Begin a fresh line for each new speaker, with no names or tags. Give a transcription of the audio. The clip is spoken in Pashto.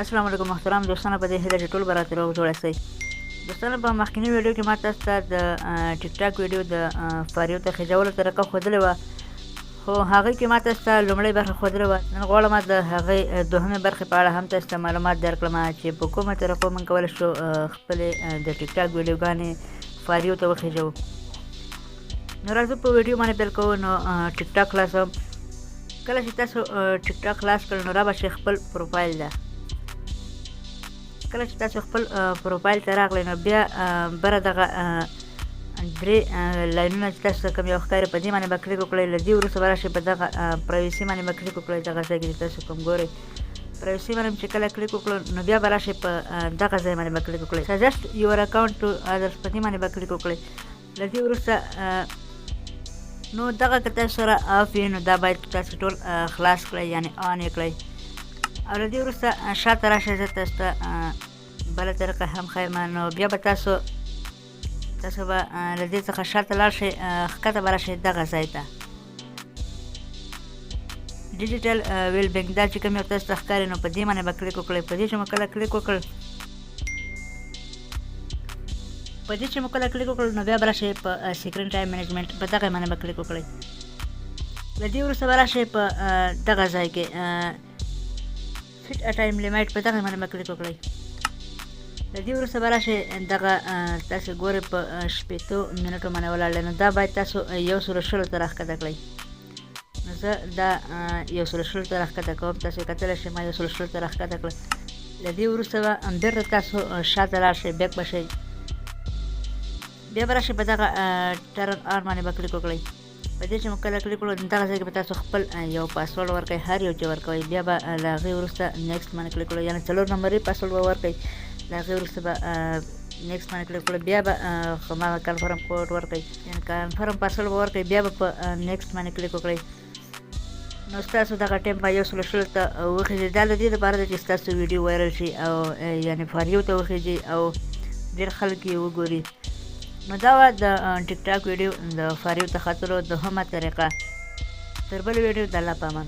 السلام علیکم محترم دوستانو، په دې هیله چې ټول به راته روغ جوړ یاستئ. دوستانو، په مخکیني ویډیو کې ما تاسو ته د ټیک ټاک ویډیو د فاریو ته خېژولو طریقه ښودلې وه، خو هغې کې ما تاسو ته لومړۍ برخه ښودلې وه. نن غواړم د هغې دوهمې برخې په اړه هم تاسو ته معلومات درکړم چې په کومه طریقو موږ کولی شو خپلې د ټیک ټاک ویډیوګانې فاریو ته وخېژوو. نو راځو په ویډیو باندې پیل کوو. نو ټیک ټاک خلاصوم. کله چې تاسو ټیک ټاک خلاص کړئ نو را به شئ خپل پروفایل ته. کله چې تاسو خپل پروفایل ته راغلی نو بیا بره دغه درې لاینونه چې تاسو ته کوم یو ښکاري په دې باندې به کلیک وکړئ. له دې وروسته به راشئ په دغه پرایوسي باندې به کلیک وکړئ. دغه ځای کې چې تاسو کوم ګورئ پرایوسي باندې چې کله کلیک وکړو نو بیا به راشئ په دغه ځای باندې به کلیک وکړئ. سجست یور اکاونټ ټو ادرس په دې باندې به کلیک وکړئ. له دې وروسته نو دغه که تاسو سره آف وي نو دا باید تاسو ټول خلاص کړئ، یعنې آن یې کړئ. او له دې وروسته شاته راشئ. زه تاسو ته بله طریقه هم ښیم. نو بیا به تاسو به له دې څخه شاته لاړ شئ، ښکته به راشئ دغه ځای ته. ډیجیټل ویل بینک دا چې کوم یو تاسو ته ښکاري نو په دې باندې به کلیک وکړئ. په دې چې مو کله کلیک وکړ نو بیا به راشئ په سکرین ټایم منیجمنټ په دغه باندې به کلیک وکړئ. له دې وروسته به راشئ په دغه ځای کې فټ ا ټایم لیمیټ په دغه باندې به کلیک وکړئ. له دې وروسته به راشئ دغه تاسو ګورئ په 60 منټو باندې ولاړ دی. نو دا باید تاسو 120 ته راښکته کړئ. نو زه دا 120 ته راښکته کوم. تاسو کتلی شئ ما 120 ته راښکته کړه. له دې وروسته به بېرته تاسو شاته لاړ شئ، بیک به شئ. بیا به راشئ په دغه ټرن آن باندې به کلیک وکړئ. په دې چې مو کله کلیک وکړو دغه ځای کې به تاسو خپل یو پاسورډ ورکړئ، هر یو چې ورکوئ. بیا به له هغې وروسته نیکسټ باندې کلیک وکړئ، یعنې 4 نمبري پاسورډ به ورکړئ. له هغې وروسته به نیکسټ باندې کلیک وکړئ. بیا به هماغه کنفرم کوډ ورکړئ، یعنې کنفرم پاسورډ به ورکړئ. بیا به په نیکسټ باندې کلیک وکړئ. نو ستاسو دغه ټایم به 120 ته وخېژي. دا د دې لپاره ده چې ستاسو ویډیو وایرل شي او یعنې فاریو ته وخېژي او ډېر خلک یې وګوري. نو دا وه د ټیک ټاک ویډیو د فاریو ته ختلو دوهمه طریقه. تر بلې ویډیو د الله په امان.